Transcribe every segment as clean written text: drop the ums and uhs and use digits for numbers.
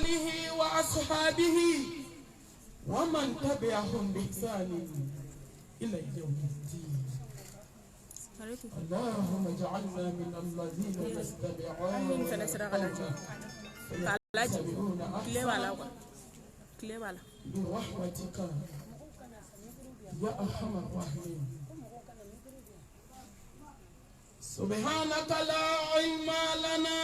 آله وأصحابه ومن تبعهم بإحسان إلى يوم الدين. اللهم اجعلنا من الذين يتبعون برحمتك يا أرحم الراحمين. سبحانك لا علم لنا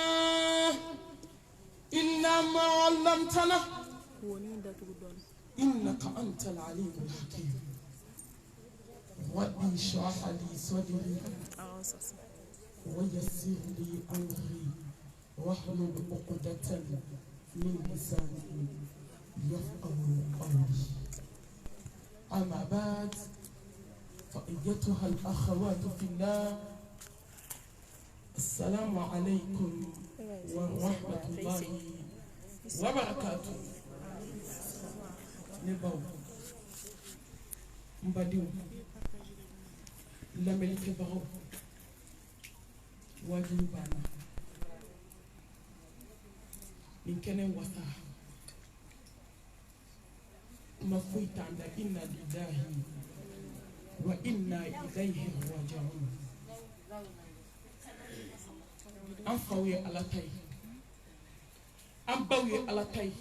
إلا ما علمتنا إنك أنت العليم الحكيم. رب اشرح لي صدري ويسر لي أمري واحلل عقدة من لساني يفقهوا قولي. أما بعد فأيتها الأخوات في الله، السلام عليكم ورحمة الله وبركاته. نبو مبادئ لمن كبروا واجبنا من كن وثا مفوت عند إنا لله وإنا إليه راجعون. أنفوي على تاي أنبوي على تاي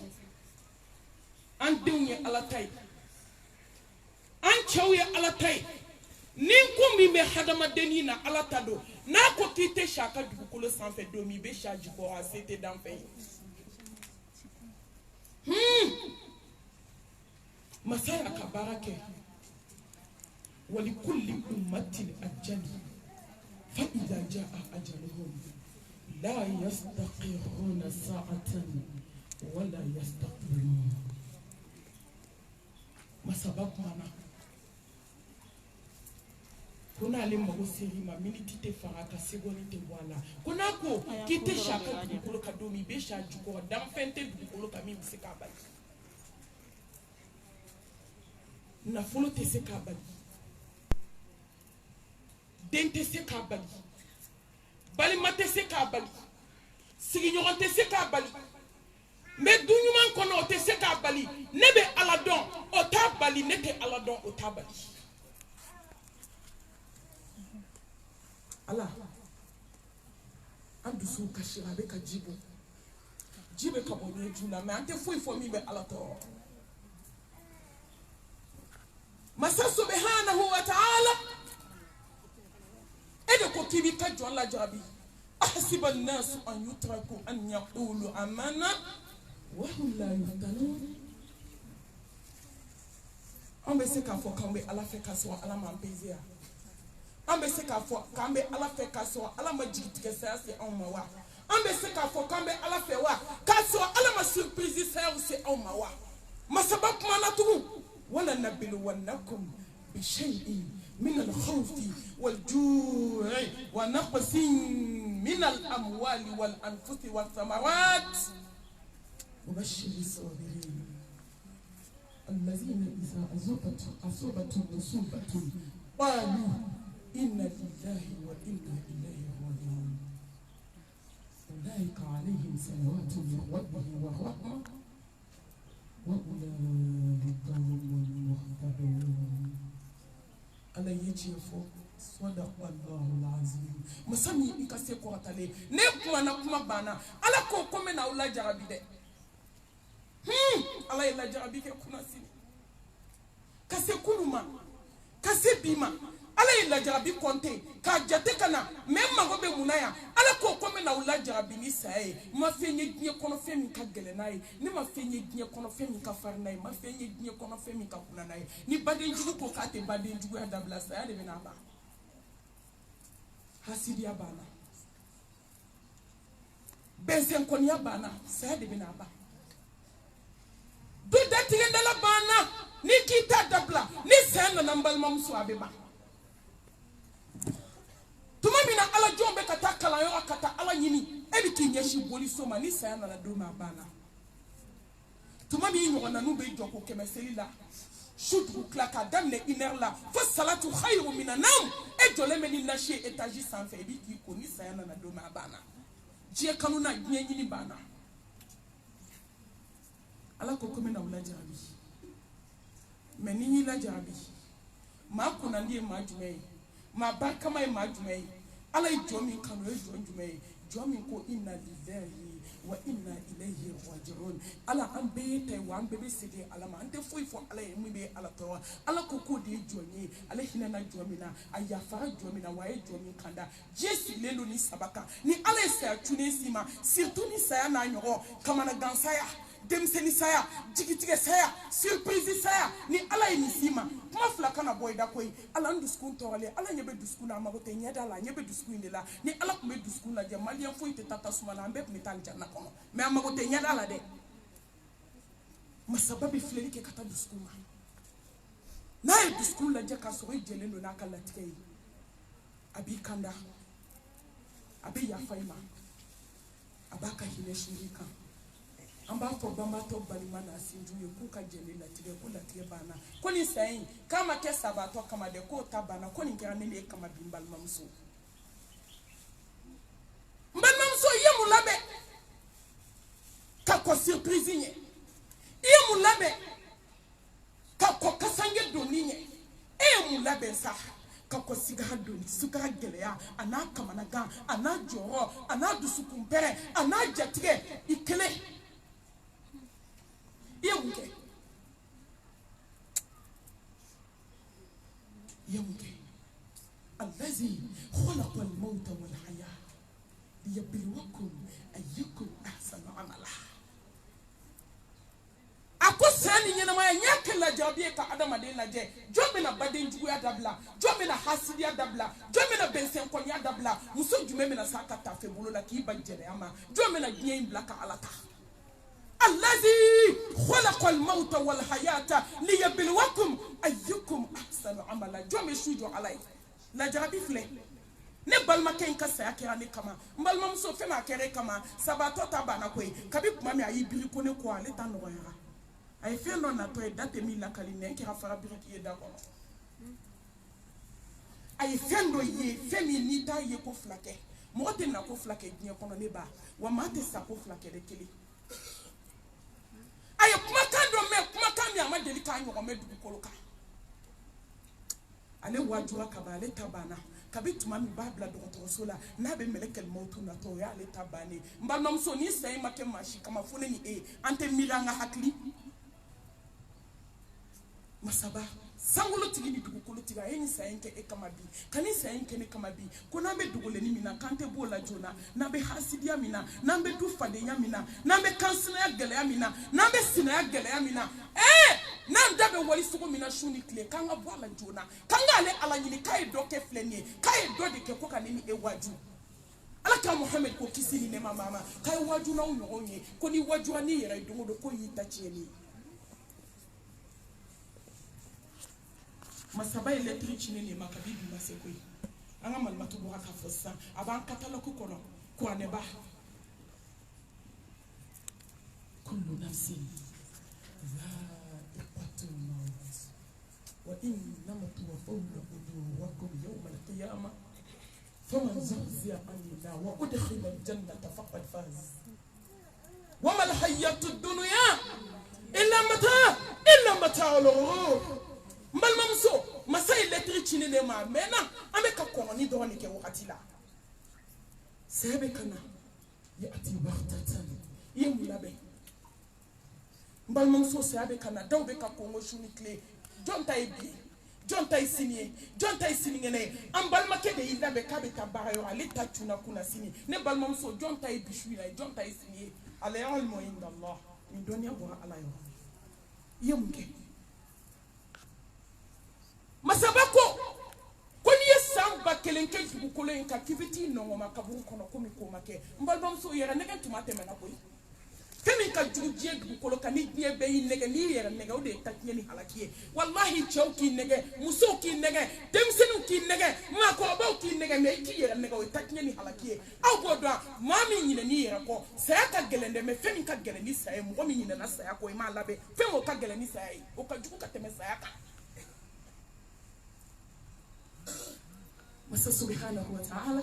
أندوني على تاي أنشوي على تاي نينكم مي حدما دنينا على تادو ناكو كيتي شاكا دبكولو سانفي دومي بيشا جيكو سيتي دانفي مسارا كباركه ولكل أمة أجل فإذا جاء أجلهم لا يستقرون ساعة ولا يستقبلون. ما سبب مانا kuna lima usirima miniti te faraka segoni te wala kuna ko kite shaka dukolo kadomi besha juko damfente dukolo kamimi sekabali na folo te sekabali dente sekabali bali mate sekabali sigi nyoronte sekabali me dunyuman kono te sekabali nebe aladon otabali nete aladon otabali. Allah andu su kashira be ka jibo jibe ka bonye juna me ante foi fo mi be Allah to masa subhanahu wa ta'ala ede ko kibi ka jon la jabi ahsiba an-nas an yutraku an yaqulu amanna wa hum la yuftanun. On be se ka fo kan be Allah fe ka so Allah man bezia ambe se ka fo kambe ala fe ka so ala ma jigitike sa se on ma wa ambe se ka fo kambe ala fe wa ka so ala ma surprise sa se on ma wa masabab manatu wala nabilu wanakum bi shay'in min al-khawfi wal-ju'i wa naqsin min al-amwali wal-anfusi wath-thamarat وبشر الصابرين الذين إذا أصابتهم مصيبة قالوا إنا لله وإنا إليه راجعون أولئك عليهم صلوات من ربهم ورحمة وأولئك هم المهتدون. على يجيفو صدق الله العظيم. مسامي إكاسي كورتالي نكما نكما بانا على كوكو من أولا جرابي ده على يلا جرابي كنا سيني كاسي كلما كاسي بيما ala ila jarabi konte ka jate kana memma go be munaya ala ko kome na ula jarabi ni sai ma fenye gnye kono femi ka gele nai ni ma fenye gnye kono femi ka farnai ma fenye gnye kono femi ka kuna nai ni baden jugu ko ka te baden jugu ya dabla sai de bena ba hasidi ya bana bensen kon ya bana sai de bena ba do datigenda la bana ni kita dabla ni sai na nambal mamsu abeba tuma mina ala jombe kata kala yo akata ala nyini ebi kinyeshi boli soma ni saya na do ma bana tuma mi nyo na numbe joko kemeseli la shudru klaka damne iner la fa salatu khairu minanam e jole meni nashi etaji sanfe ebi ki ko ni saya na do ma bana je kanuna nyini bana ala ko komi na wala jarabi mais ni ni la jarabi ma kunandi ma jumai ma barkama ma jumai ala jomi kanu jumai jomi ko inna lillahi wa inna ilayhi raji'un ala an be tay wa an be sidi ala ma ante foi fo ala mu be ala to ala ko ko de jonyi ala hina na jomina aya fa jomina wa e jomi kanda jesu lelo ni sabaka ni ala sa tuni sima surtout ni saya na nyogo kama na gansaya demseni saya jigitige saya surprise saya ni ala ni sima kuma flaka na boy da koy ala nduskun to ale ala nyebe duskun na magote nyeda la nyebe duskun de la ni ala kuma duskun la jamalian fo ite tata suma na mbep metal janna kono me amagote nyeda la de masababi fleli ke kata duskun ma na e duskun la jaka so e jelendo na kala tikei abi kanda abi ya faima abaka hine shirika amba fo bamba to balima na sinjuye kuka jeni latire ko latire bana ko ni sai kama ke sabato kama de ko tabana ko ni kira ne kama bimbal mamso mbal mamso yemu labe ka ko surprise nye yemu labe ka ko kasange doninye yemu labe sa ka ko siga doni suka geleya ana kama na ga ana joro ana dusukumpere ana jatige ikele يمكن الذي خلق الموت والحياة ليبلوكم أيكم أحسن عملا ako sani nyina ma nyake la jabi ka adama de la je jobe na baden jugu ya dabla jobe na hasidi ya dabla jobe na bensen ko ya dabla muso jume me na sakata fe bolo la ki bajere ama jobe na gien blaka alata الذي خلق الموت والحياة ليبلوكم أيكم أحسن عملا جوم يشوجو علي لا جربي فلي نبال ما كين كسا كيراني كما مبال ما مسو فما كيري كما سباتو تابانا كوي كبي مامي اي بيري كوني كوا لتا نويرا اي فينو ناتوي داتي مي لا كالي نكي رافارا بيري يدا كونو اي فيندو يي فيمي نيتا يكو فلاكي موتي نكو فلاكي ني كونو نيبا وماتي ساكو فلاكي دكلي aye kuma kando me kuma kami amadeli kanyo ko medu koloka ale wajua kabale tabana kabituma mi babla do sola na be melekel mautu na to ya ale tabani mbana mso ni sai make mashi kama fune ni ante milanga hakli masaba sangulo tigini dugukolo tiga yeni sayenke kamabi kani sayenke ne kamabi kuna be dugule ni mina kante bola jona na be hasidia mina na be dufade ya mina na be kansina ya gele ya mina na be sina ya gele ya mina na ndabe wali sugo mina shuni kle kanga bola jona kanga ale ala nyini kai doke flenie kai dode ke koka nini waju alaka Muhammad ko kisini ne mama kai waju na unyoonye ko ni waju ani yera dungo ko yita cheni masaba electric ni makabibi masekoi anga malmatu bo aka fossa aban katala ko kono ko aneba kullu nafsin dha'iqatul maut wa innama tuwaffawna ujurakum yawma al-qiyamah faman zuhziya 'anil nar wa udkhila al-jannata faqad faz wa ma al-hayatud dunya illa mata'ul ghurur mbal mamso masay electric ni ne ma mena ameka ko ni do ni ke wakati la sebe kana ya ati waqtatan yemulabe mbal mamso sebe kana dawbe ka ko ngo shuni kle jonta isini ne ambal make de ilabe ka be tabara yo ale tachuna kuna sini ne bal mamso jonta ibishu ila jonta isini ala ilmu inda Allah min dunya wa ala yo yemke masabako koni yesamba kelenke dugukolo en ka kibiti no ma kaburu kono komi ko make mbalbam so yera nega tumate mena boy kemi ka juje dugukolo kani die be nega ni yera nega o de takye ni halakiye wallahi chauki nega musoki nega demsenu ki nega ma ko ba ki nega me ki yera nega o takye ni halakiye aw bodwa mami nyine ni yera ko saya ka gelende me femi ka gelende ni saya mo mi nyine na saya ko ma labe femo ka gelende ni saya o ka juku ka teme saya ka Masa subhanahu wa ta'ala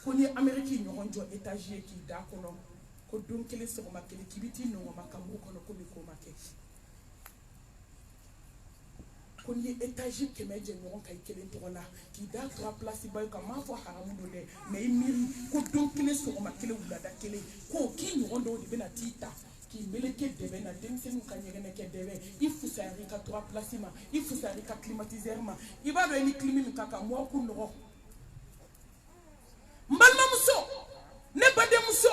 kuni Ameriki nyoronjo etagie ki da kono ko don kelen sɔgɔma kelen k'i bɛ t'i nɔgɔma ka mɔgɔw kɔnɔ komi ko ma kɛ ko n'i ye étage 100 jɛ ɲɔgɔn kan i kelen tɔgɔ la k'i da 3 place ba kan m'a fɔ haramu don dɛ mais i miiri ko don kelen sɔgɔma kelen wulada kelen ko k'i ɲɔgɔn dɔw de bɛna t'i ta k'i meleke dɛbɛ na denmisɛnninw ka ɲɛgɛnɛ kɛ dɛbɛ i fusayara i ka 3 place ma i fusayara i ka climatiseur ma i b'a dɔn i ni clim min ka kan mɔgɔ k'u nɔgɔ n balimamuso ne badenmuso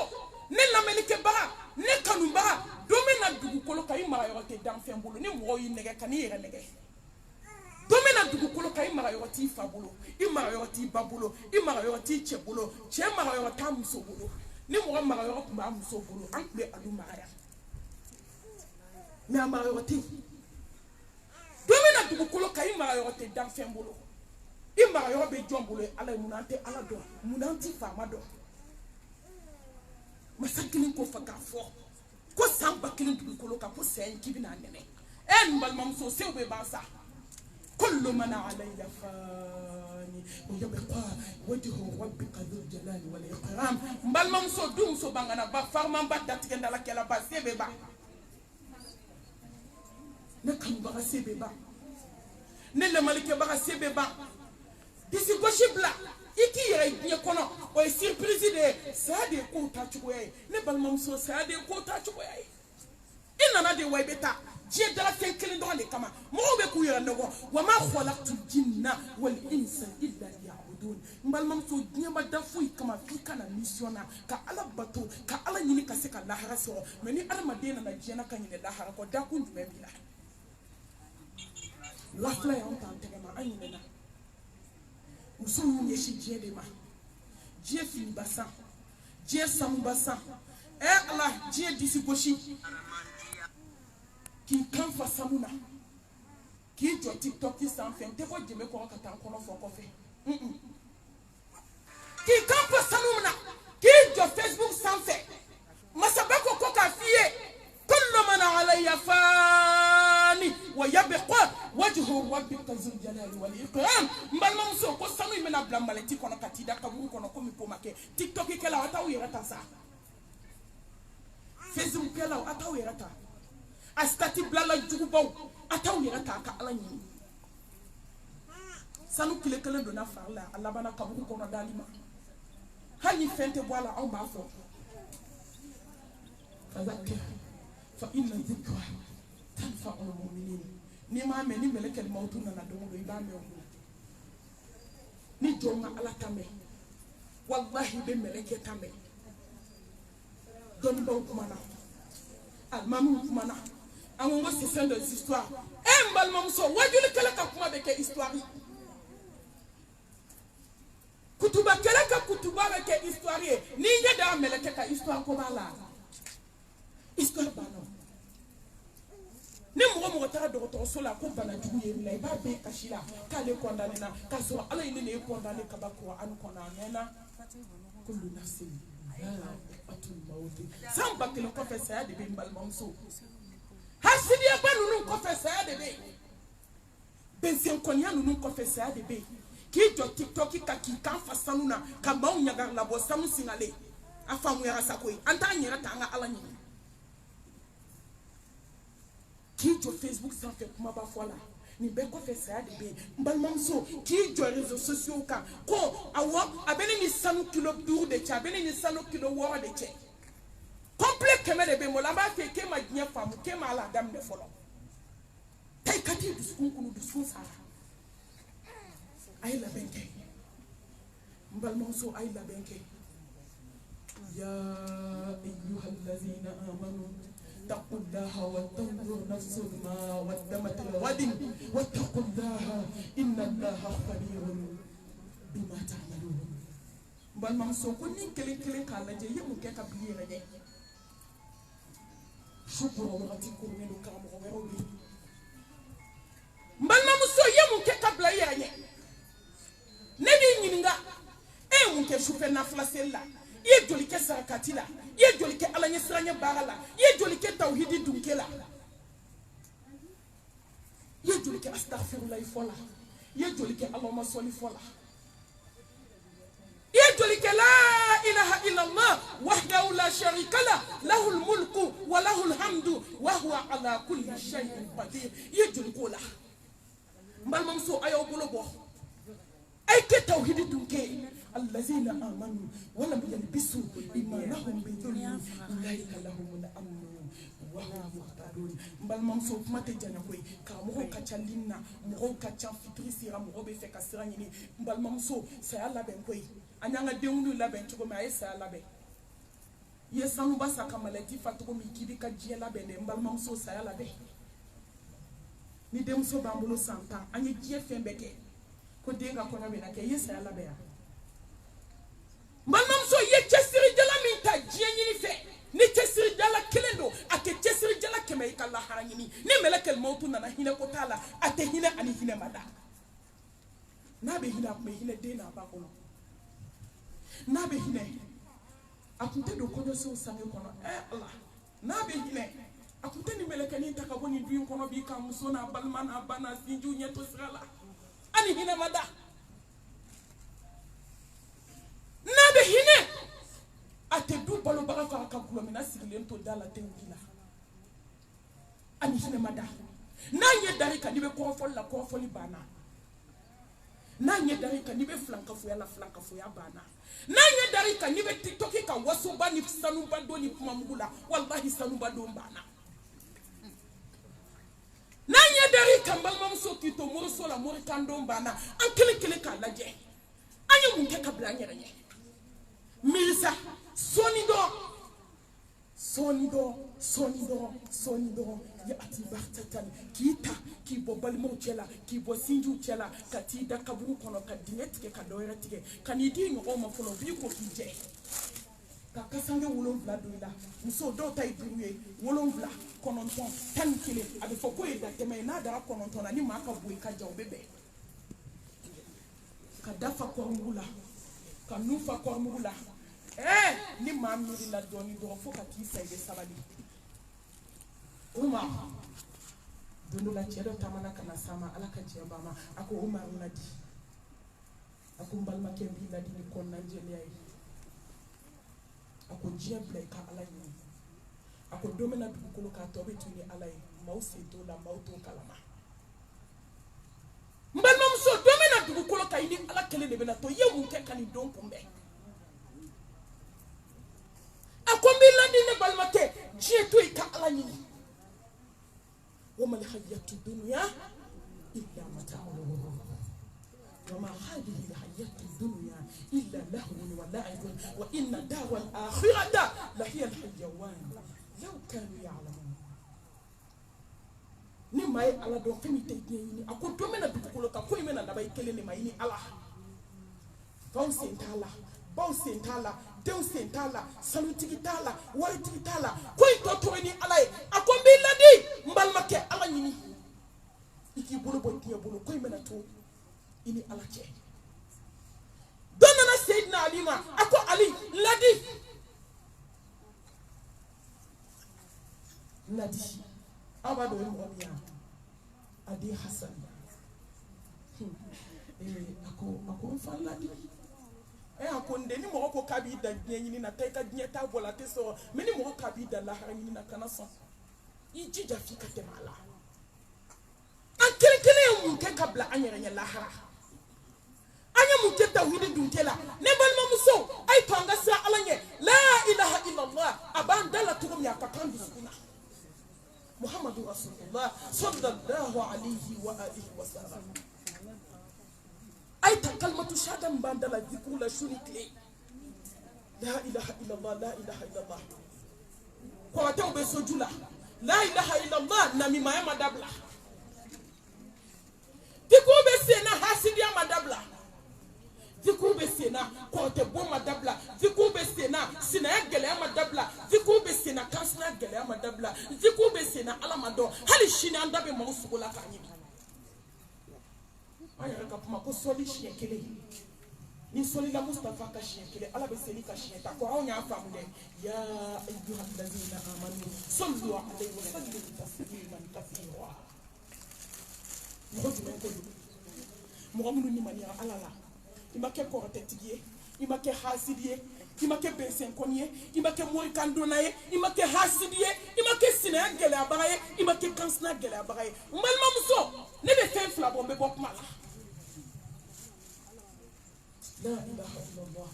ne lamɛnnikɛbaga ne kanubaga don min na dugukolo kan i mara yɔrɔ tɛ danfɛn bolo ni mɔgɔw y'i nɛgɛ ka n'i yɛrɛ nɛgɛ don min na dugukolo kan i mara yɔrɔ t'i fa bolo i mara yɔrɔ t'i ba bolo i mara yɔrɔ t'i cɛ bolo cɛ mara yɔrɔ t'a muso bolo ni mɔgɔ mara yɔrɔ tun b'a muso bolo an tun bɛ alu mara yan mais a mara yɔrɔ tɛ yen don min na dugukolo kan i mara yɔrɔ tɛ danfɛn bolo i mara yɔrɔ bɛ jɔn bolo ala ye mun an tɛ ala dɔn mun an tɛ faama dɔn masa kelen ko fɔ k'a fɔ ko san 1000 dugukolo kan ko sɛn k'i bɛna nɛnɛ nin balimamuso sew bɛ ban sa كل من عليها فان ويبقى وجه ربك ذو الجلال والإكرام بل ممسو دوم سو بانغانا با فارمان با داتيغن دالا كلا با سيبي با نكم با سيبي با نل مالك با سيبي با ديسي غوشي بلا iki yere nye kono o surprise de sa de ko ta chukoye ne bal mamso sa de ko ta chukoye ina na de way beta je dara fen kelen do le kama mo be ku yere nego wa ma khalaqtu jinna wal insa illa liya'budun mbal mamso nyamba da fuy kama fi kana missiona ka ala bato ka ala nyini ka se ka lahara so me ni ala madina na jena kan ni lahara ko da kun jume bila la fla ya on ta tegema anyine na muso mun yeshi je de ma je fini basan je samu basan ala je disi goshi ki kan fa samuna ki jo TikTok ki san fen te ko jeme ko ka tan kono fo ko fe ki kan fa samuna ki jo Facebook san fe masabako ko ka fiye kullu man alayya fani wa yabqa wajhu rabbika zul jalali wal ikram mbal mamso ko sanu mena blambaleti kono katida kaburu kono ko mi ko make TikTok ke la wata uyera ta sa Facebook ke la wata uyera ta astati blala jugubaw ata uyera ta ka ala nyi sanu kile kele dona farla Allah bana kaburu kono dalima hani fente boala on ba fo fazakir fa inna dhikra tanfa'u al-mu'minin ni ma me ni meleke mautu na do do iba me o ni jonga ala tame wallahi be meleke tame don ba kumana al mamu kumana ango c'est fin de histoire e mbal mamso wajuli kala ka kuma be ke histoire kutuba kala ka kutuba be ke histoire ni ngeda meleke ka histoire ko bala histoire bano ni mɔgɔ taara dɔgɔtɔrɔso la ko bana jugu ye la i b'a bɛɛ kasi la k'ale condamné na k'a sɔrɔ ala ye ne ye condamné kaba Qur'an kɔnɔ a mɛnna kullu nafsin dha'iqatul maut san 1000 kɔfɛ saya de bɛ n balimamuso hasidiyaba ninnu kɔfɛ saya de bɛ bɛnsɛnkɔniya ninnu kɔfɛ saya de bɛ k'i jɔ TikTok ka k'i kan fa sanu na ka maaw ɲaga labɔ sanu singale a faamuyara sa koyi an t'an yɛrɛ ta an ka ala ɲini k'i jɔ Facebook sanfɛ kuma ba fɔ la ni bɛɛ kɔfɛ saya de bɛ n balimamuso k'i jɔ réseaux sociaux kan ko awɔ a bɛ ne ni sanu kilo 5 de cɛ a bɛ ne ni sanu kilo 6 de cɛ complet 100 de bɛ n bolo an b'a fɛ k'e ma diɲɛ faamu k'e ma ala daminɛ fɔlɔ tayi ka t'i dusukun kunu dusukun sara a ye labɛn kɛ n balimamuso a ye labɛn kɛ ya ayyuhal ladhina amanu اتقوا الله وتنظر نفس ما قدمت لغد واتقوا الله ان الله خبير بما تعملون بل ممسو كوني كلي كالا جي يمو كيكا بييرا جي شكرا وغاتي كورني لو كام غيرو بي بل ممسو يمو كيكا بلا ييرا جي نبي نينغا اي مو كي شوفي نافلا سيلا ye joli ke sarakati la ye joli ke ala ɲɛ siranya baara la ye joli ke tawhidi dunke la ye joli ke astaghfirullah fɔ la ye joli ke allahumma salli fɔ la ye يجلك لا إله إلا الله وحده لا شريك له له الملك وله الحمد وهو على كل شيء قدير يجلك له بل ممسو أيو بلوبو أي كتوحيد دونكي الذين آمنوا ولم يلبسوا إيمانهم بظلم أولئك لهم الأمن وهم مهتدون بل ممسو ماتي جانكوي كامو كاتشالينا مو كاتشان فيتريسيرا مو بيفكا سيرانيني بل ممسو سيالا بنكوي anyanga deunu laben tuko ma esa labe yesanu basa kamalati fatuko mikidi ka jie labe ne mbalma so saya labe ni dem so bambulo santa anye jie fembeke ko denga ko na bena ke yesa labe ya mbalma so ye chesiri jala minta jie nyini fe ni chesiri jala kelendo ake chesiri jala keme ikalla haranyini ni melekel mautu na hina ko tala ate hina ani hina mada na be hina me hina de na ba ko nabe hine akunte do kono so sange kono Allah nabe hine akunte ni meleke ni takaboni duin kono bi kam so na balmana bana sinju nyeto sala ani hine mada nabe hine ate du balo baga fa ka kulo mina sigilen to dala tengila ani hine mada nanye dari ka ni be ko fol la ko foli bana nanye dari ka ni be flanka fu ya la flanka fu ya bana nanye dari ka ni be tiktoki ka wasuba ni sanuba do ni kumamugula wallahi sanuba do bana nanye dari ka mbalmam so kito moro so la moro kando bana an kele ka laje anyi munke ka bla nyere misa sonido ya ati bartatan kita ki bo balmo chela ki bo sinju chela kati da kaburu kono ka dinetike ka doyra tike kanidi ngo ma folo bi ko kije ka kasange wolonvla doila muso do tay biruye wolonvla kono ton tan kile abi foko e da teme na da kono ton ani ma ka boy ka jaw bebe ka dafa ko ngula ka nufa ko ngula ni mamiri la doni do fo ka ti sai de sabali Umar dundu la chedo tamana kana sama ala ka jeba ma ako Umar nadi ako mbalma kembi nadi ni kon nanjeli ay ako jeble ka ala ni ako domena dukulu ka tobe tuni ala yi mausi to la mauto kalama mbalma muso domena dukulu ka ini ala kele ne bena to yemu ke kan don kumbe ako mbilandi ne balma ke jeto ka ala ni وما الحياة الدنيا إلا متاع الغرور وما هذه الحياة الدنيا إلا لهو ولعب وإن دار الآخرة لهي الحيوان لو كانوا يعلمون نما على دو فمي تيجيني أكو دومنا بتقولك أكو يمنا نباي كلني ما يني الله فاو سنتالا باو سنتالا ديو سنتالا سلوتي تالا وارتي تالا كوي توتوني علي أكو بيلادي mbalmake ala nyini iki bulu bontiye bulu koy mena to ini ala ce donana sayyidina ali ma ako ali ladi abado momiya adi hasan ako fa ladi ako ndeni mo ko kabi da nyini na tay ka nyeta bola te so meni mo kabi da la harani na kana so ijija fika temala an kele mun ke kabla anyere nya lahara anya mun ke tawhid duntela ne balma muso ay tanga sa alanye la ilaha illa allah abandala tugum ya pakan bisuna muhammadu rasulullah sallallahu alaihi wa alihi wa sallam ay ta kalmatu shadam bandala dhikru la shuriki la ilaha illa allah la ilaha illa allah ko tawbe sojula la ilaha illallah na mi maya madabla dikube sena hasidia madabla dikube sena kote bo madabla dikube sena sina gele madabla dikube sena kasna gele madabla dikube sena alamado hali shina ndabe mausugola kanyi aya kapuma ko soli shekele ni soli la mustafa ka shekele ala be seli ka sheketa ko awnya afamude ya ayyuha alladhina amanu sallu alayhi wa sallimu tasliman kathira muhammadu ni mania alala imake ko tetigie il m'a que hasidier, il m'a que bensen konye, il m'a que mori kandonaye, il m'a que hasidier, il m'a que sina gele abaye, il m'a que kansna gele abaye. Malma muso, ne be fe flabo be bok mala. La ilaha illallah.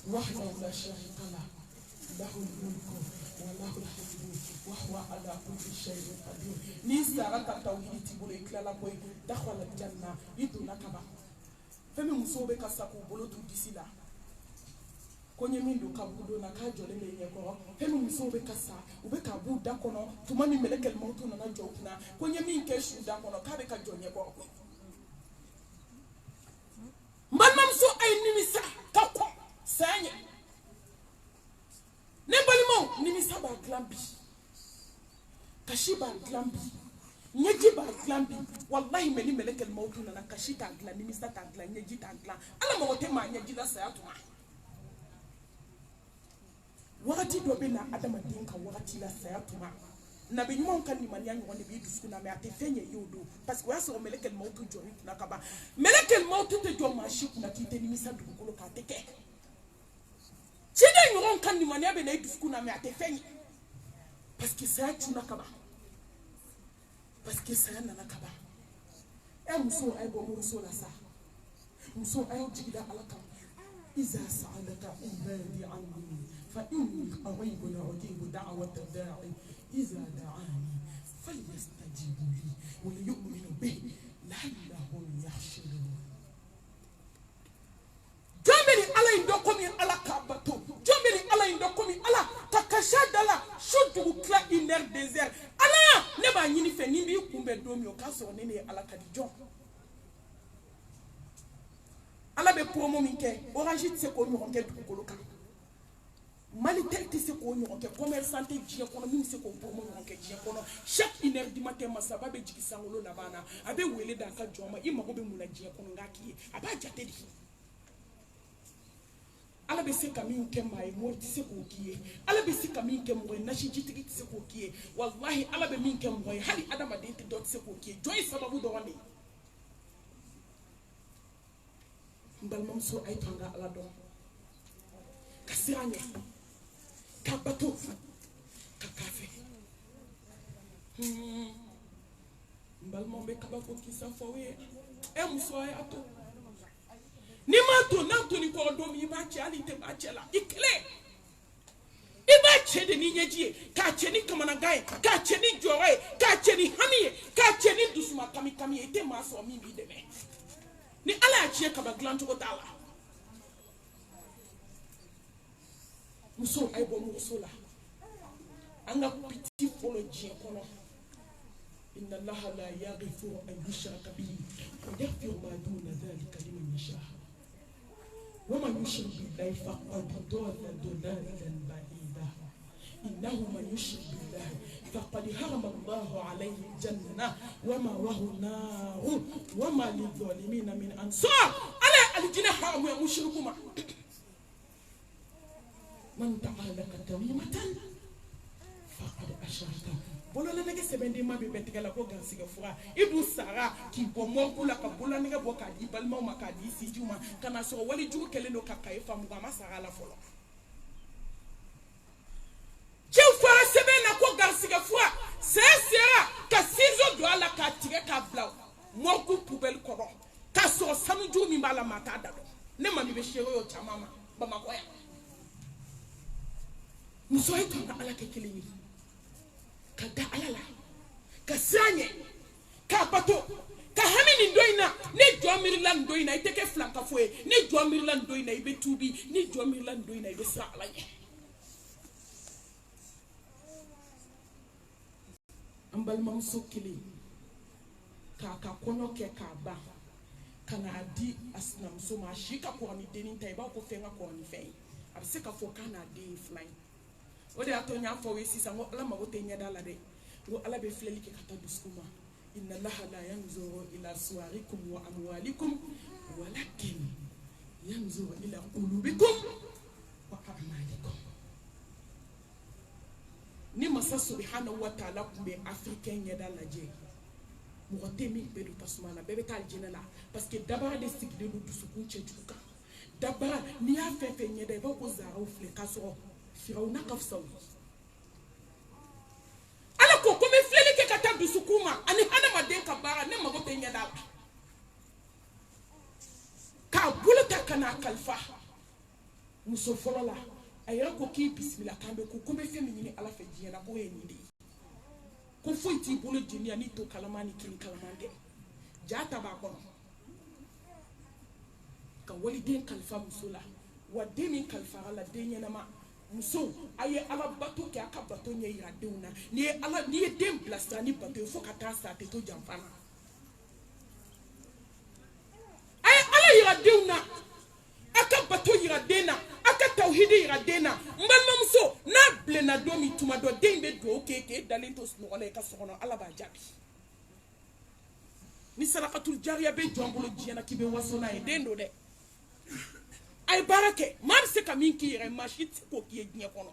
Wahdahu la sharika lah. Lahul mulku wa lahul hamdu wa huwa ala kulli shay'in qadir. Ni saraka tawhid tibule klala boy dakhala janna iduna kaba. Femi muso be kasako bolo tu disila. Konye mindo kabudo na kajole le yeko. Femi muso be kasa ube kabu da kono tumani melekel mautu na jokna. Konye min keshu da kono kabe ka jonye ko. Mbalma muso ay nimisa kako sanye. Nembalimo nimisa ba glambi. Kashiba glambi. Nyeji ba glambi. Wallahi meni melekel mautu na kashita gla nimisa ta gla nyeji ta gla. Ala mote ma nyeji la sayatuma. Wakati dobe na adama dinka wakati la sayatuma. Na be nyuma kan ni mania ngone be dusku na me atefenye yodo parce que waso melekel mautu jori na kaba melekel mautu te jo mashi kuna kite ni misa dukolo ka teke chide nyon kan ni mania be na dusku na me atefenye parce que ça tu na kaba parce que ça na kaba e muso ay bo muso la sa muso ay jigida alaka iza sa'alaka ibadi anni fa inni qaribun ujibu da'wat ad-da'i إذا دعاني فليستجيبوا لي وليؤمنوا به لعلهم يحشرون. جميل على إندوكمي على كابتو جميل على إندوكمي على تكشادلا شو كلا إنر ديزير أنا نبا يني فني بي كومبي دوميو كاسو نيني على كديجون على ببرومو مينكي أوراجيت سيكو نيونكي دوكولوكا Mali tête c'est qu'on y a commerçant et j'ai économie c'est qu'on promo chaque une heure du matin masaba be jiki sangolo na bana abe wele da ka joma imako be muna jia kono ngaki aba jate di ala be se kami ke mai mo ti se ko kiye ala be se kami ke mo na shi jiti ti se ko kiye wallahi ala be min ke mo hali adama de ti dot se ko kiye joy sababu do wani mbal mom so ay tanga ala do kasiranye kabato kakafe mbalmo be kabako kisa fowe e muso ay ato ni mato na to ni ko do mi ba che ali te ba che la ikle e ba che de ni nyeji ka che ni kamana gai ka che ni joy ka che ni hamiye ka che ni dusuma kami kami e te ma so mi bi de me ni ala che ka ba glanto ko tala muso ay bo muso la anga piti folo je kono inna allaha la yaghfiru an yushraka bihi wa yaghfiru ma duna dhalika liman yasha wa man yushrik billahi faqad dalla dalalan ba'ida innahu man yushrik billahi faqad harama allahu alayhi janna wa ma wahu nar wa ma lidh-dhalimin min ansar ala aljina haramu ya mushrikuma man ta'alaka tamimatan faqad asharaka bolo la nege sebendi ma be betigala ko gansiga fura idu sara ki bo monkula ka bola nege bo ka di balma ma ka di sijuma kana so wali jugo kele no ka kay famu ga masara la folo ci fara sebe na ko gansiga fura sera ka sizo do ala ka tire ka bla monku poubelle ko ka so samju mi bala mata dado ne ma mi be shero yo chamama ba makoya muso ay tanga ala ke kelini ka da ala la ka sanye ka bato ka hamini ndoina ne jomirla ndoina iteke flanka foe ne jomirla ndoina ibe tubi ne jomirla ndoina ibe sa ala nye ambal mamso kili ka kono ke ka ba kana adi asna mso ma shika ko ni deni taiba ko fenga ko ni fei abiseka fo kana di fly ode atonya fo we sisa ngo ala magote nya dala de ngo ala be fleli ke kata duskuma inna allaha la yanzuru ila suwarikum wa amwalikum walakin yanzuru ila qulubikum wa a'malikum ni masa subhanahu wa ta'ala kumbe africain nya dala je mogote mi be do tasuma na bebe tal jinala parce que d'abord de sikde do dusukun chejuka dabara ni y'a fɛn fɛn ɲɛda i b'a ko zaraw filɛ k'a sɔrɔ Firawuna ka fisa u ye Ala ko ko n bɛ filɛli kɛ ka taa dusukun ma ani hadamaden ka baara ne mago tɛ ɲɛda la k'a bolo ta ka n'a kalifa muso fɔlɔ la a yɛrɛ ko k'i bisimila k'an bɛ ko n bɛ fɛn min ɲini Ala fɛ diɲɛ na k'o ye nin de ye ko foyi t'i bolo jeniya n'i to kalama ni kini kalaman tɛ ja ta b'a kɔnɔ ka waliden kalifa muso la wa den min kalifara la den ɲɛnama muso a ye Ala bato kɛ a ka bato ɲɛ yira denw na n'i ye den bilasira ni bato ye fo ka taa sa a tɛ to janfa na a ye Ala yira denw na a ka bato yira den na a ka tawhidi yira den na n balimamuso n'a bilenna don min tuma dɔ den bɛ dugawu k'e dalen to sunɔgɔ la i ka so kɔnɔ Ala b'a jaabi ni sarakatul jariya bɛ jɔn bolo diɲɛ na k'i bɛ waso n'a ye den do dɛ a ye baara kɛ maa bɛ se ka min k'i yɛrɛ maa si tɛ se k'o k'i ye diɲɛ kɔnɔ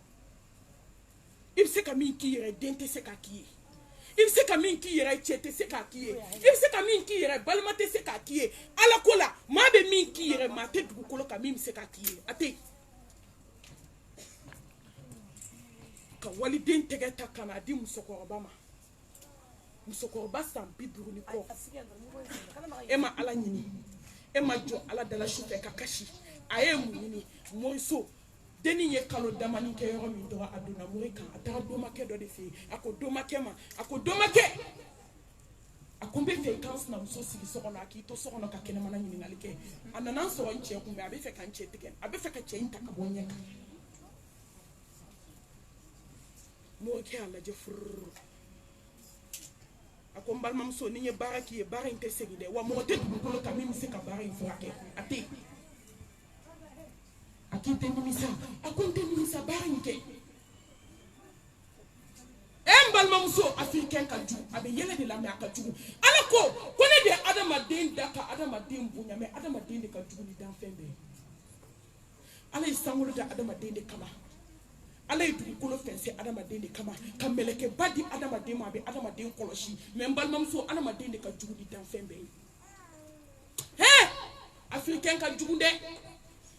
i bɛ se ka min k'i yɛrɛ den tɛ se k'a k'i ye i bɛ se ka min k'i yɛrɛ cɛ tɛ se k'a k'i ye i bɛ se ka min k'i yɛrɛ balima tɛ se k'a k'i ye Ala ko la maa bɛ min k'i yɛrɛ maa tɛ dugukolo kan min bɛ se k'a k'i ye a tɛ yen ka waliden tɛgɛ ta ka n'a di musokɔrɔba ma musokɔrɔba san 50 ni kɔ e ma Ala ɲini e ma jɔ Ala dala su fɛ ka kasi a ye mun ɲini moriso denni ye kalo damani kɛ yɔrɔ min dɔrɔn a donna mori kan a taara domakɛ dɔ de fɛ yen a ko domakɛ ma a ko domakɛ a ko n bɛ fɛ i k'an sinamuso sigi so kɔnɔ a k'i to so kɔnɔ ka kɛnɛmana ɲininkali kɛ a nana n sɔrɔ n cɛ kun bɛ a bɛ fɛ ka n cɛ tigɛ a bɛ fɛ ka cɛ in ta ka bɔ n ɲɛ kan morikɛ y'a lajɛ fururu a ko n balimamuso ni n ye baara k'i ye baara in tɛ segin dɛ wa mɔgɔ tɛ dugukolo kan min bɛ se ka baara in furakɛ a tɛ yen a k'i tɛ nimisa a ko n tɛ nimisa baara in kɛ n balimamuso a f'i kɛ ka jugu a bɛ yɛlɛ de la mɛ a ka jugu Ala ko ne de ye adamaden da ka adamaden bonya mɛ adamaden de ka jugu ni danfɛn bɛɛ ye Ala ye sankolo da adamaden de kama Ala ye dugukolo fɛnsɛ adamaden de kama ka mɛlɛkɛba di adamaden ma a bɛ adamaden kɔlɔsi mɛ n balimamuso adamaden de ka jugu ni danfɛn bɛɛ ye a f'i kɛ ka jugu dɛ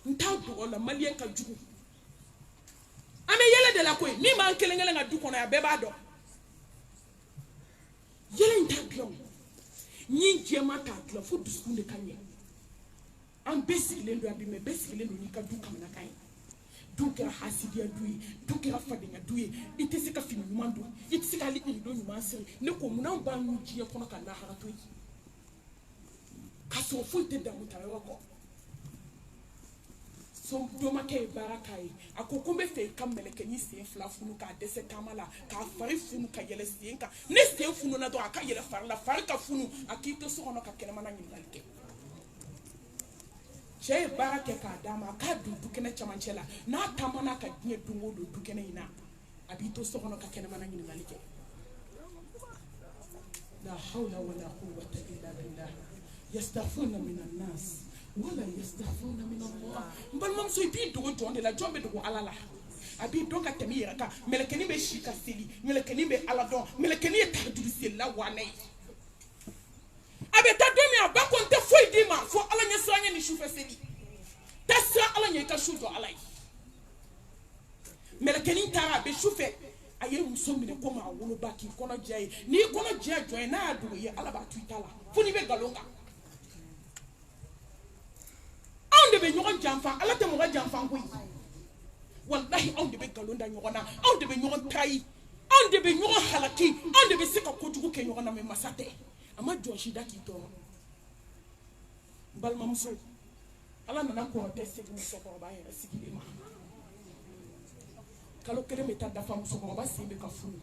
n t'a dogo la maliyɛn ka jugu an bɛ yɛlɛ de la koyi min b'an kelen kelen ka du kɔnɔ a bɛɛ b'a dɔn yɛlɛ in t'a dilan ɲi jɛma t'a dilan fo dusukun de ka ɲɛ an bɛɛ sigilen don a bi mɛ bɛɛ sigilen don n'i ka du kamanakan ye du kɛra hasidiya du ye du kɛra fadenya du ye i tɛ se ka fini ɲuman don i tɛ se ka hali irido ɲuman siri ne ko munna anw b'an n'u diɲɛ kɔnɔ ka lahara to yen k'a sɔrɔ foyi tɛ damu ta yɔrɔ kɔ domakɛ ye baara k'a ye a ko n bɛ fɛ i ka mɛlɛkɛni sen 2 funu k'a dɛsɛ taama la k'a fari funu ka yɛlɛ sen kan ne sen fununa dɔrɔn a ka yɛlɛ fari la fari ka funu a k'i to so kɔnɔ ka kɛnɛmana ɲininkali kɛ cɛ ye baara kɛ k'a d'a ma a k'a don dukɛnɛ camancɛ la n'a taamana ka diɲɛ don o don dukɛnɛ in na a b'i to so kɔnɔ ka kɛnɛmana ɲininkali kɛ la hawla wala quwwata illa billah yastaghfiruna minan nas wala yastaghfiruna min Allah n balimamuso i b'i dogo jɔn de la jɔn bɛ dogo Ala la a b'i dɔn ka tɛmɛ i yɛrɛ kan mɛlɛkɛni bɛ si ka seli mɛlɛkɛni bɛ Ala dɔn mɛlɛkɛni ye tahajudi selila wana ye a bɛ taa don min a ba ko n tɛ foyi d'i ma fo Ala ɲɛ siran ye ni sufɛ seli taa siran Ala ɲɛ i ka su jɔ Ala ye mɛlɛkɛni taara a bɛ sufɛ a ye muso minɛ komi a woloba k'i kɔnɔ jɛ ye n'i kɔnɔ jɛ jɔn ye n'a y'a dogo i ye Ala b'a to i ta la fo n'i bɛ nkalon kan anw de bɛ ɲɔgɔn janfa Ala tɛ mɔgɔ janfa koyi wallahi anw de bɛ nkalon da ɲɔgɔn na anw de bɛ ɲɔgɔn tayi anw de bɛ ɲɔgɔn halaki anw de bɛ se ka kojugu kɛ ɲɔgɔn na mɛ masa tɛ a ma jɔn si da k'i tɔɔrɔ balimamuso Ala nana kɔrɔtɛ segin musokɔrɔba yɛrɛ sigilen ma kalo 1 bɛ taa dafa musokɔrɔba sen bɛ ka funu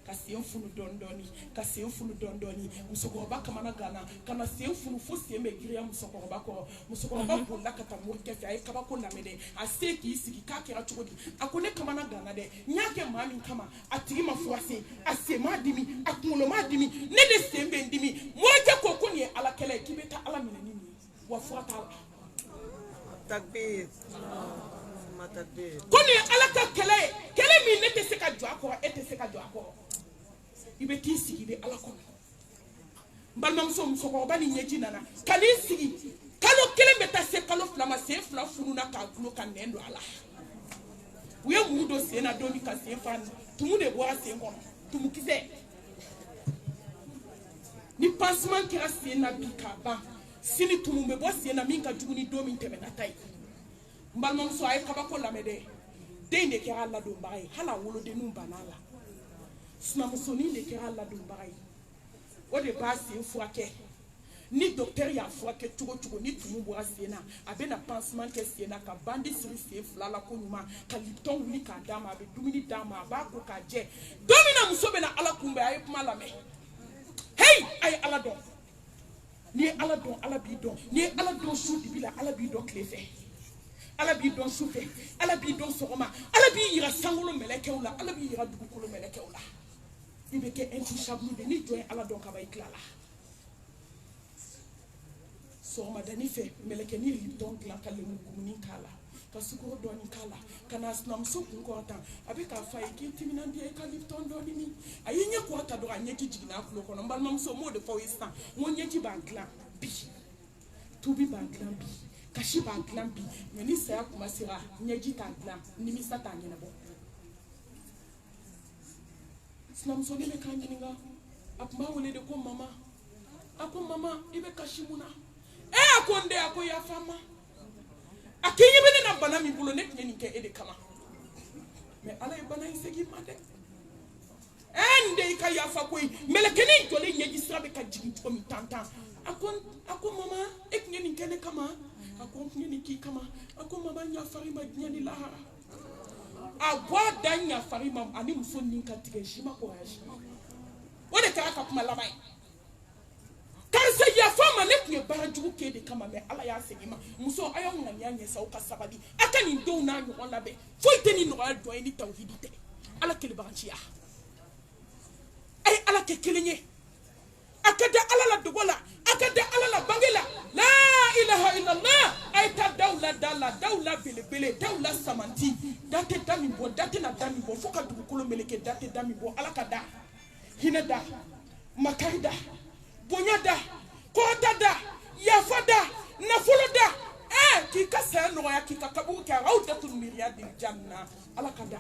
ka sen funu dɔɔni ka sen funu dɔɔni musokɔrɔba kamana gana ka na sen funu fo sen bɛ giriya musokɔrɔba kɔrɔ musokɔrɔba bolila ka taa morikɛ fɛ a ye kabako lamɛn dɛ a se k'i sigi k'a kɛra cogo di a ko ne kamana gana dɛ n y'a kɛ maa min kama a tigi ma furase a sen m'a dimi a kunkolo m'a dimi ne de sen bɛ n dimi morikɛ ko nin ye Ala kɛlɛ ye k'i bɛ taa Ala minɛ ni nin ye wa fura t'a la takbir ko nin ye Ala ka kɛlɛ ye kɛlɛ min ne tɛ se ka jɔ a kɔrɔ e tɛ se ka jɔ a kɔrɔ i bɛ t'i sigi i bɛ Ala kɔnɔ balimamuso musokɔrɔba ni ɲɛji nana ka n'i sigi kalo kelen bɛ taa se kalo fila ma sen fila fununa k'a gulo ka nɛn don a la u ye muru don sen na dɔɔni ka sen fa tumu de bɔra sen kɔnɔ tumu kisɛ ni pansement kɛra sen na bi k'a ban sini tumu bɛ bɔ sen na min ka jugu ni don min tɛmɛna ta ye n balimamuso a ye kabako lamɛn dɛ den de kɛra ladonbaga ye hali a wolodenninw banna a la sinamusonin de kɛra ladonbaga ye o de b'a sen furakɛ ni docteur y'a furakɛ cogo cogo ni tumu bɔra sen na a bɛ na pansement kɛ sen na ka bandi siri sen fila la ko ɲuman ka lipton wuli k'a d'a ma a bɛ dumuni d'a ma a b'a ko k'a jɛ don min na muso bɛ na ala kunbɛn a ye kuma lamɛn hey a ye ala dɔn n'i ye ala dɔn ala b'i dɔn n'i ye ala dɔn su dibi la ala b'i dɔn tile fɛ ala b'i dɔn su fɛ ala b'i dɔn sɔgɔma ala b'i yira sankolo mɛlɛkɛw la ala b'i yira dugukolo mɛlɛkɛw la i bɛ kɛ intouchable de ni jɔn ye ala dɔn kaba i tila la sɔgɔmadani fɛ mɛlɛkɛni ye lipton dilan ka lemurukumuni k'a la ka sukaro dɔɔni k'a la ka na sinamuso kun kɔrɔta a bɛ k'a fɔ a ye k'i timinandiya i ka lipton dɔɔni min a y'i ɲɛ kɔrɔta dɔrɔn a ɲɛji jiginna a tulo kɔnɔ n balimamuso m'o de fɔ aw ye sisan n ko ɲɛji b'a dilan bi tubi b'a dilan bi kasi b'a dilan bi mɛ ni saya kuma sera ɲɛji t'a dilan nimisa t'a ɲɛnabɔ sinamuso ne bɛ k'a ɲininka a tun b'a wele de ko mama a ko mama i bɛ kasi mun na a ko n den a ko yafa n ma a k'i ɲɛ bɛ ne na bana min bolo ne tun ye nin kɛ e de kama mɛ ala ye bana in segin i ma dɛ n den i ka yafa koyi mɛlɛkɛnin jɔlen ɲɛji sira bɛ ka jigin cogo min tan a ko mama e tun ye nin kɛ ne kama a ko n tun ye nin k'i kama a ko mama ɲafari ma diɲɛ ni lahara a bɔ a da ɲafari ma ani muso nin ka tigɛ si ma kɔrɔya o de kɛra ka kuma laban ye karisa yafa ma ne tun ye baara jugu kɛ de kama mɛ ala y'a segin ma muso a y'aw ŋaniya ɲɛ sa aw ka sabali a ka nin denw n'a ɲɔgɔn labɛn foyi tɛ ni nɔgɔya jɔn ye ni tawhidi tɛ ala kelebaganciya a ye ala kɛ kelen ye a ka da ala la dogo la a ka da ala la bange la la ilaha illallah a ye taa daw la da la daw la belebele daw la samanti da tɛ da min bɔ da tɛ na da min bɔ fo ka dugukolo meleke da tɛ da min bɔ ala ka da hinɛ da makari da bonya da kɔrɔta da yafa da nafolo da k'i ka saya nɔgɔya k'i ka kaburu kɛ aw datul miiriya di janna ala ka da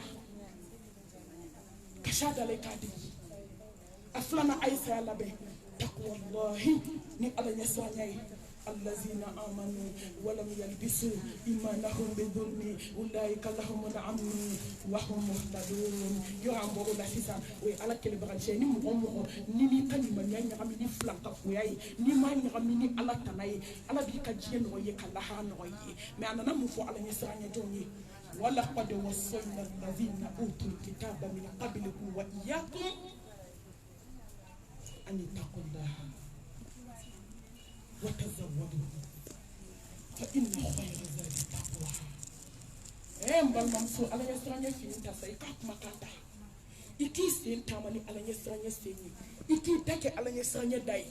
kasi a dala i k'a di a filanan a ye saya labɛn takwallahi ni ala ɲɛsiranya ye الذين آمنوا ولم يلبسوا إيمانهم بظلم أولئك لهم الأمن وهم مهتدون يعمر لحسا وعلى كل برجاني مغمر نمي كلمة يعني ني فلان كفوياي ني ما نغمني على تناي على بيك جين ويه كلها نويه ما أنا نمفو على نسرانيا جوني ولقد وصينا الذين أوتوا الكتاب من قبلكم وإياكم أن اتقوا الله وتزودوا فإن خير زاد التقوى مبالمامسو على يسرانيا في انت سيكاك مكانتا إكي سينتامني على يسرانيا سيني إكي تاكي على يسرانيا داي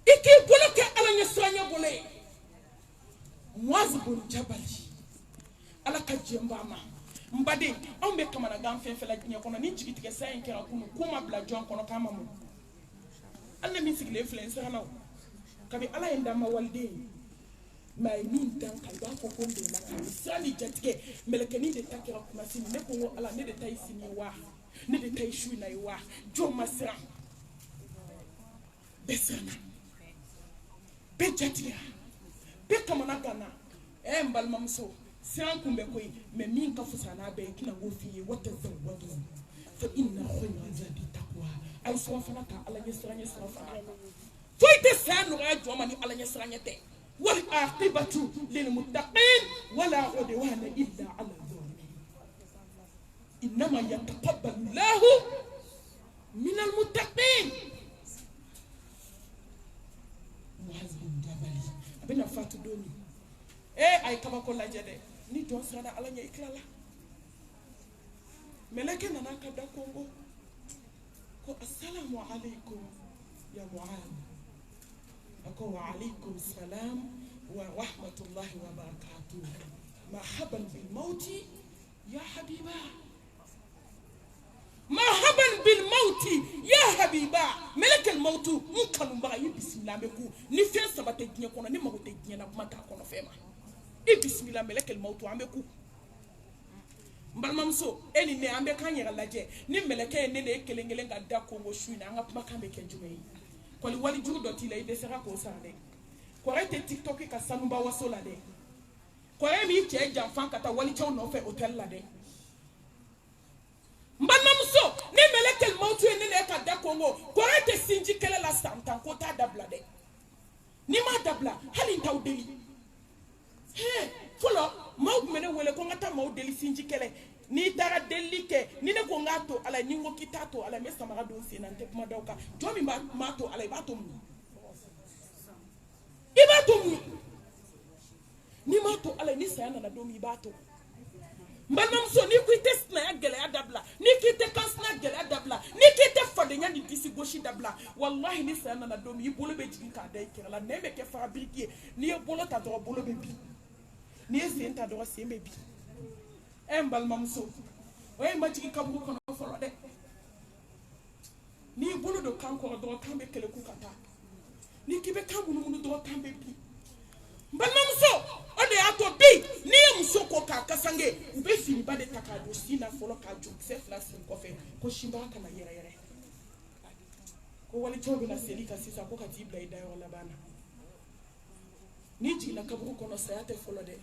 إكي بولوكي على يسرانيا بولي Muaz bin Jabal ala ka jemba ma mbade on be kamana gam fe fela nya kono ni jigi tige sayin kera kunu kuma bla jon kono kama mu alla min sigle influence hanaw kabi ala enda ma walde may min tan kal ba ko konde na kan sani jatike melekeni de takira kuma sini ne ko ala ne de tay sini wa ne de tay shu na wa jo masra besana be jatira be kamana kana mbalmamso siran kumbe koy me min ka fusana be kina go fi wata zawadu fa inna khayra zadi taqwa ay so fana ta ala yesranya safana foy te sanu ga jomani ala yesranya te wal aqibatu lil muttaqin wala udwana illa ala zalimin inma yataqabbalu Allahu min al muttaqin Muaz bin Jabal abena fatu doni ay kaba ko laje de ni don sara ala nya iklala meleke nana ka da kongo ko assalamu alaikum ya Muaz ako wa alaikum salam wa rahmatullahi wa barakatuh marhaban bil mauti ya habiba marhaban bil mauti ya habiba meleke al mautu nkanumba yi bismillah meku ni fe sabate ginye kono ni magote ginye na kuma ta kono fema e bismillah melekel mautu ameku mbalmamso eni ne ambe kanyera laje ni meleke ne ne kelengele ngadda kongo shuina anga kuma kambe kenjume ko li wali juru doti lay desera ko sande ko rete tiktok ka sanumba wasola de ko emi che jamfan kata wali chaw no fe hotel la de mbalmamso ni melekel mautu ne ne ka da kongo ko rete sinji kele la santan ko ta dabla de ni ma dabla halin tawdeli he folo maud mene wele ko ngata maud deli sinji kele ni tara delike ni ne ko ngato ala ni ngo kitato ala me samara do sinante kuma dawka jomi mato ala ibato mu ni mato ala ni sayana na domi ibato mbanam so ni ku test na ya gele adabla ni ki te kasna gele adabla ni ki te fade nya ni disi goshi dabla wallahi ni sayana na domi ibolo be jigin ka dai kirala neme ke fabriquer ni bolo ta do bolo be bi ni senta do sembe bi embal mamso oy majigi kabu kono folo de ni bolo do kanko do tambe kele ku kata ni kibe kambu no do tambe bi mbal mamso ode ato bi ni mso ko ka kasange ube fini ba de takado sina folo ka ju sef la sin ko fe ko shimba kana yere ko wali chobi na selika sisa ko ka tibla ida wala bana ni jila kabu kono sayate folo de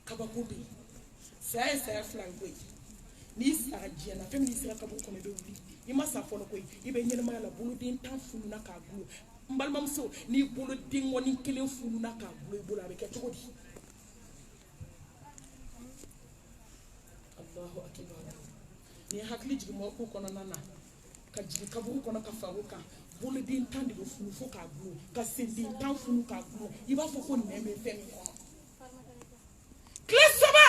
kabakubi saya flangwe ni sarajia na femi ni sira kabu kono do bi ima sa folo ko ibe nyelma la bulu din tan fulu na ka bulu mbal mamso ni bulu din woni kelen fulu na ka bulu bulu abe ke chogodi Allahu akbar ni hakli jigi mo ko kono nana ka jigi kabu kono ka faruka bulu din tan de fulu fo ka bulu ka sendi tan fulu ka bulu iba fo ko neme femi kono Klesoba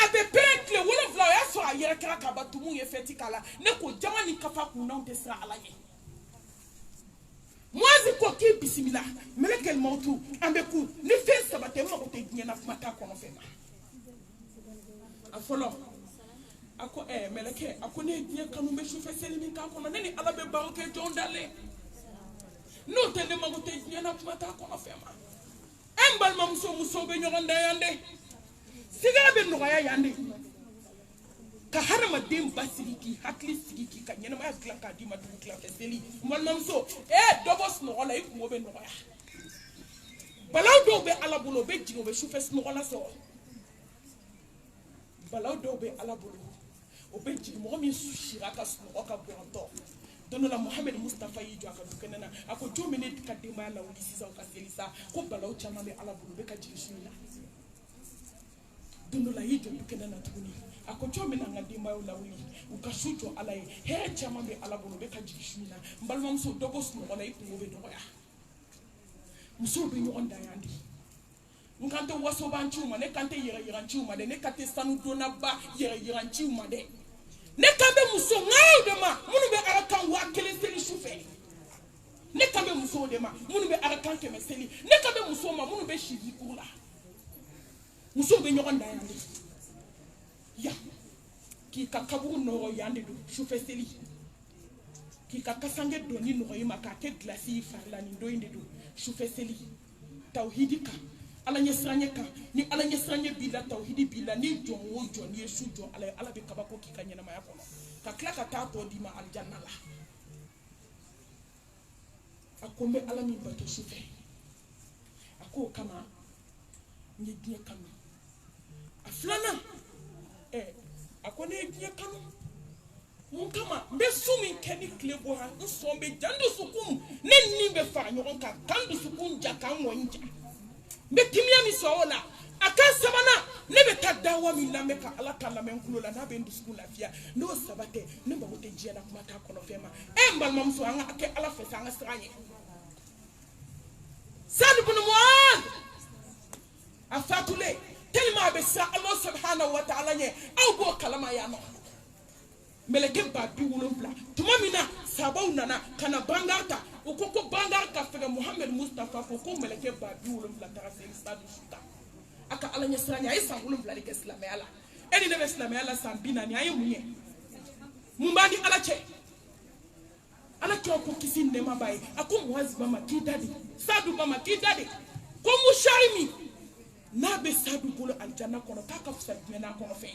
abe penkle wala vla ya so ayere kra ka batumu ye feti kala ne ko jama ni kafa ku non te sra alaye mwazi ko ki bismillah melekel mautu ambe ku ni fe sabate mo ko te nyena mata kono fema afolo ako meleke ako ne die kanu me shufe selimi ka kono neni ala be baroke jondale no te ne mo ko te nyena mata kono fema embal mamso muso be nyoronde yande sigara be nogaya yande ka harama dem basiriki hakli sigiki ka nyena ma glan ka di ma du glan ke seli mon mamso dobos no wala iku be nogaya balaw do be ala bulo be jigo be shufes no wala so balaw do be ala bulo o be jigo mo mi sushira ka so o ka bonto dono la Muhammad Mustafa yi jo aka dukenena ako jomene ka de ma la wuli sisa o ka selisa ko balaw chama be ala bulo be ka jigo shina dono la yijo dukenena tuni ako jomena ngadi ma la wuli ukashujo ala he chama be ala bulo be ka jigo shina mbalma mso dobos no wala iku be do ya muso be nyon dayandi ngante waso banchuma ne kante yira nchuma de ne kate sanu dona ba yira nchuma de ne kambe muso ngaw de ma munu be arakan wa kele seli shufe ne kambe muso de ma munu be arakan ke meseli ne kambe muso ma munu be shiri kula muso be nyon dayandi ya ki kakabu no yande do shufe seli ki kakasange doni no yima ka ke glasi farla ni do inde do shufe seli tauhidika ala nyesranye ka ni ala nyesranye bila tauhidi bila ni jon wo jon yesu jon ala be kabako ki kanyana ma yakono ka klaka ta to di ma aljanna la akombe ala mi bato shufe ako kama ni diye kanu aflana akone diye kanu mun kama be sumi keni klebo ha nsombe jandu sukum nenni be fa nyon ka kandu sukun jakan wonja be timia mi sola akasamana ne be tadawa mi na meka ala kala menkulo la na be ndusku lafia no sabate ne ba wote jiana kuma ta kono fema mbal mamso anga ake ala fesa anga sranye sadu bunu muad afatule telma be sa Allah subhanahu wa ta'ala nye au bo kalama ya no meleke ba bi wulumla tuma mina sabaw nana kana bangata ukoko bangar ka fega Muhammad Mustafa ko meleke ba bi wulumla tara se stadu suta aka ala nyesranya isa wulumla le islam ala eni ne islam ala sambina ni ayi munye mumbani ala che ala kira ko kisi nema baye ako muwazi mama kidadi sadu mama kidadi ko musharimi na be sadu bolo aljanna kono kaka fusadina na kono fe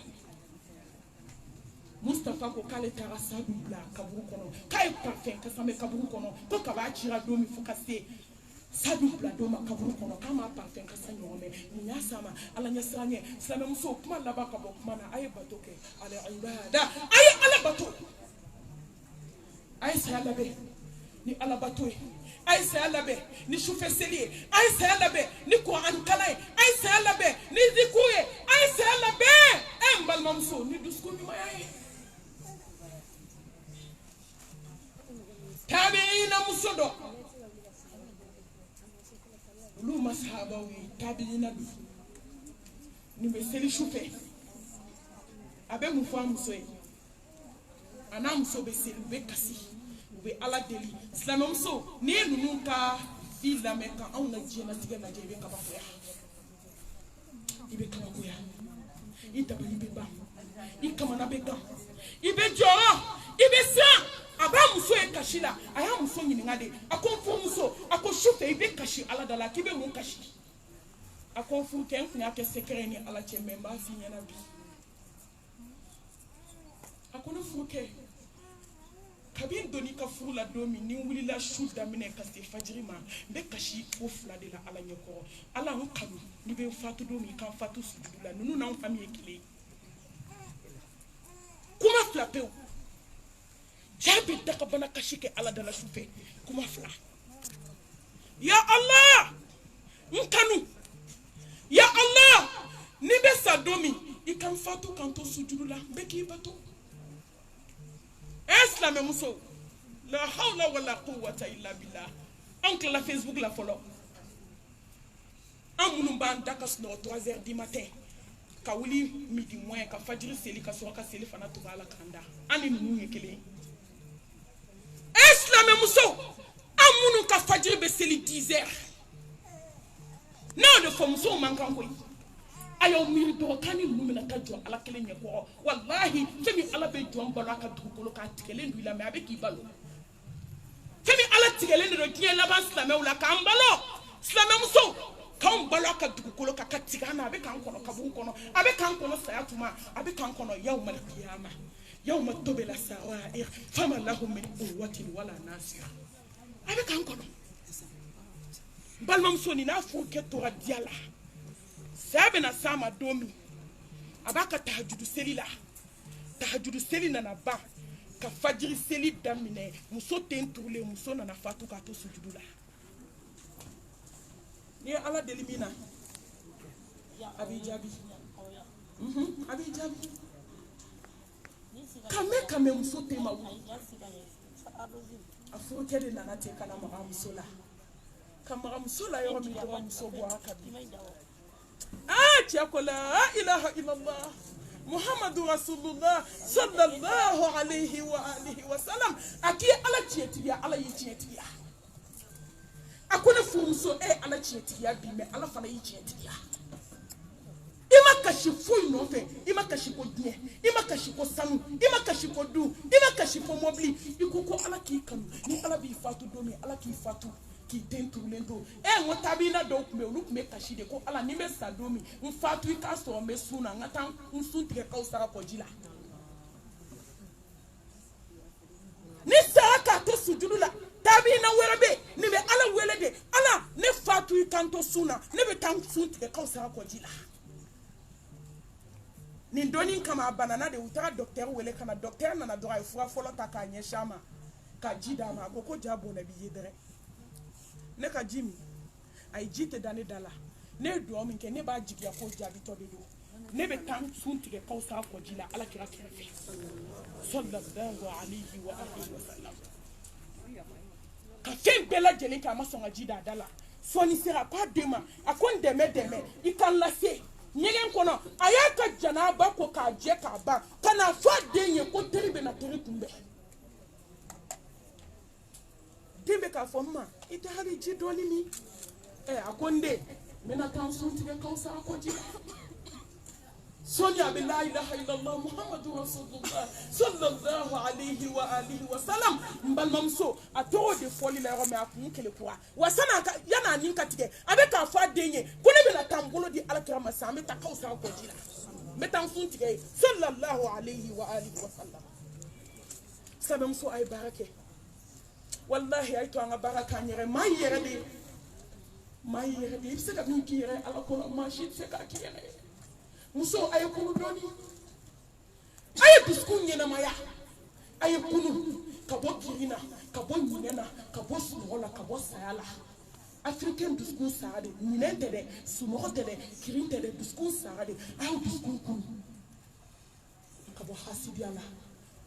Mustafa ko kale tara sadu bla kaburu kono kay parfait ka sambe kaburu kono ko ka ba chira domi fukase sadu bla doma kaburu kono kama parfait ka sanyo me nya sama ala nya sanye sama muso kuma laba ka bo kuma na aye batoke ala ibada aye ala bato aye sala be ni ala bato aye sala be ni chauffeur selier aye sala be ni ko an kalay aye sala be ni zikuye aye sala be embal mamso ni dusko ni maye tabiina musodo lu masahaba wi tabiina du ni be seli chauffeur abe mu fo amuso yi ana muso be seli be kasi be ala deli islam muso ni nunu ka ila me ka on na jena tiga na jebe ka ba ko ya ibe kama ko ya ita ba ibe ba ikama na be ga ibe joro ibe sa aba muso e kashila aya muso nyini ngade akonfo muso akoshufe ibe kashi ala dala kibe mun kashi akonfo ken kunya ke sekere ni ala chembe ma fi nyana bi akono fuke kabin doni ka furula domi ni wuli la shuda mine kasi fajiri ma be kashi o fula de la ala nyeko ala on kanu ni be fatu domi kan fatu sujudula nunu na on famille kile kuma flapeu jabi takabana kashike ala dala shufe kuma fla ya Allah nkanu ya Allah ni be sadomi ikan fatu kanto sujudula beki bato Islam muso la hawla wala quwwata illa billah oncle la Facebook la follow amunu ban dakas no 3h du matin ka wuli midi moins ka fajiri seli ka so ka seli fana to ala kanda ani nunu yekele Islam muso amunu ka fajiri be seli 10h no de fo muso man kan koy ayo mi do kani numina ka jo ala kele nye ko wallahi femi ala be jo mbalo ka dukolo ka tikele ndu ila me abeki balo femi ala tikele ndo kiye la ban islam wala ka mbalo islam muso kan mbalo ka dukolo ka tikana abe kan kono ka bu kono abe kan kono sayatuma abe kan kono yawmal qiyamah yawma tubila sarair fama lahum min quwwatin wala nasir abe kan kono balmam soni na fu ke to radiala sabe na sama domi abaka tahajjudu seli na na ba ka fajiri seli damine muso tentourle muso na na fatu ka to sujudula ni ala delimina abijabi abijabi kame muso tema wu afu kede na na te kana ma muso la kama muso la yo mi to muso bo akabi tiako la ilaha illallah Muhammadu Rasulullah sallallahu alayhi wa alihi wa sallam aki ala chietiya ala yichietiya akuna fumso ala chietiya bi me ala fana yichietiya ima kashifu inofe ima kashiko die ima kashiko sanu ima kashiko du ima kashiko mobli ikuko ala ki kanu ni ala bi fatu domi ala ki fatu ki tenturlendo ngotabina do kumbe ulukume kashide ko ala nimbe sadomi mfatu ikaso mesuna ngata unsuntike ka usara kojila ni saka to sujudula tabina werebe nibe ala welede ala ne fatu ikanto suna nibe tan suntike ka usara kojila ni ndoni kama banana de utara docteur wele kana docteur na dora ifura folo takanye shama ka jida ma koko jabo na biyedere ne ka jimi ay jite dane dala ne do min ke ne ba jigia ko jabi to be do ne be tan suntige ko sa ko jila ala kira kira fi sallallahu alayhi wa alihi wa sallam ka fe bela jele ka ma songa jida dala soni sera pas demain akon deme ikan lase nyegen kono ayaka janaba ko ka je ka ba kana fa denye ko teribe na teri tumbe dembe ka fomma ita hari ji doni mi akonde mena tan sunti ke kausa ko ji Sonia bi la ilaha illallah Muhammadu Rasulullah sallallahu alayhi wa sallam mbalmamso ato de foli la ro me akun kele kwa wasana yana nin katike abeka fa denye kone be la tambolo di alkrama sa me ta kausa ko jila metan fun tike sallallahu alayhi wa sallam sabamso ay barake wallahi ay to nga baraka nyere mayere de se ka min kire ala ko ma shi se ka kire muso ay kunu doni ay biskun nyena maya ay kunu kabo kirina kabo nyena kabo sunola kabo sayala africain biskun saade nyente de sunote de kirinte de biskun saade ay biskun kunu kabo hasidiala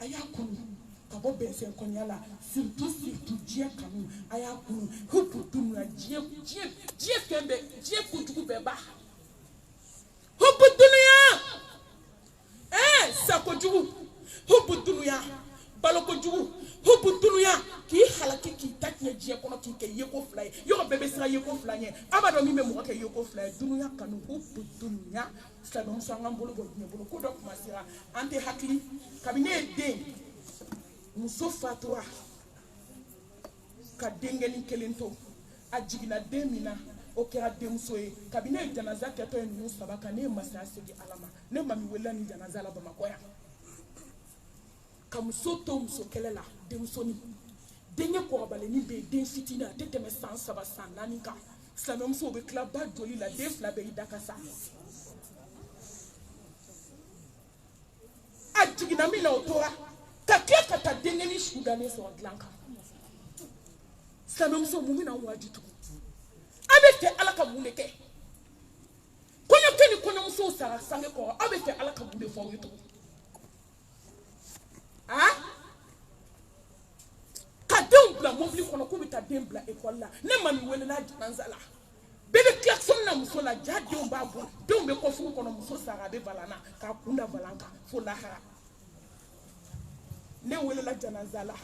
aya kunu kabo bensen konyala surtout dia kamu aya kunu hupu tunwa dia kembe dia kutuku beba hupu dunia sako jugu hupu dunia baloko jugu hupu dunia ki halaki ki takye jie kono ki ke yeko fly yo bebe sira yeko fly abado mi me mo ke yeko fly dunia kanu hupu dunia sano sanga mbolo bo ne bolo ko dok masira ante hakli kabine de muso fatwa ka dengeli kelento ajigina demina o kera demsoye kabine janaza keto en musa baka ne masase di alama ne mami wela ni janaza la bamakoya kamuso to muso kelela demsoni denye ko bale ni be den fitina tete me sans saba san naninka slamem so be club ba joli la def la be idakasa ajigina mina otora kakeka ta dengeni shudane so atlanka slamem so mumina wajitu abete alaka muneke kono keni kono muso sara sange ko abete alaka bude fo yito kadon bla mobli kono ko bita dembla école la ne mami wele la janzala bebe klaxon na muso la jade on babu don be ko fu kono muso sara be balana ka kunda balanka fo la hara ne wele la janzala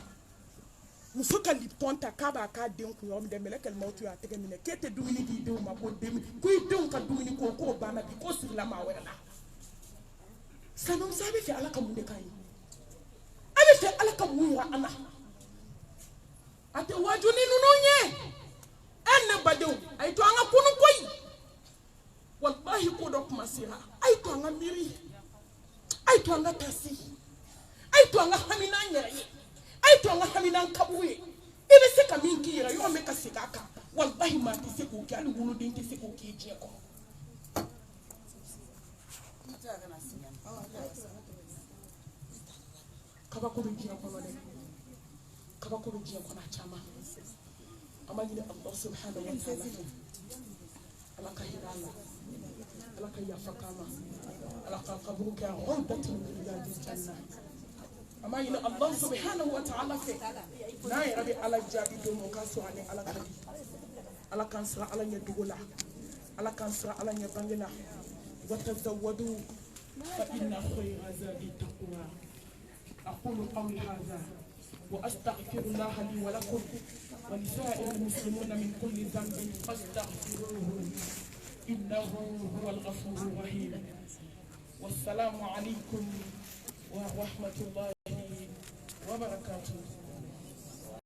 muso ka liponta kaba ka den ku yom de melekel mawtu ya tege mine kete dumini di de ma ko dem ku den ka dumini ko bana bi ko sirla ma wala sanon sabe fi alaka mun de kai abe fi alaka mun ya ana ate wajuni nununye enne badew ay to anga kunu koy wallahi ko dok masira ay to anga miri ay to anga tasi ay to anga hamina nyere ay to nga hamina kabuye ibe se ka min kira yo me ka sigaka wallahi ma ti se ko ki ali wulu den ti se ko ki je ko kaba ko bi je ko no de kaba ko bi je ko na chama amani Allah subhanahu wa ta'ala alaka hirala alaka yafakama alaka qabruka udatun min riyadil jannah ama ina Allah subhanahu wa ta'ala fe na ya rabi ala jabi do mo kaso ani ala kadi ala kansra ala nya dugula ala kansra ala nya bangina wa tazawwadu fa inna khayra zadi taqwa aqulu qawli hadha wa astaghfirullah li wa lakum wa li sa'iril muslimina min kulli dhanbin fastaghfiruhu innahu huwal ghafurur rahim wassalamu alaykum wa rahmatullahi وبركاته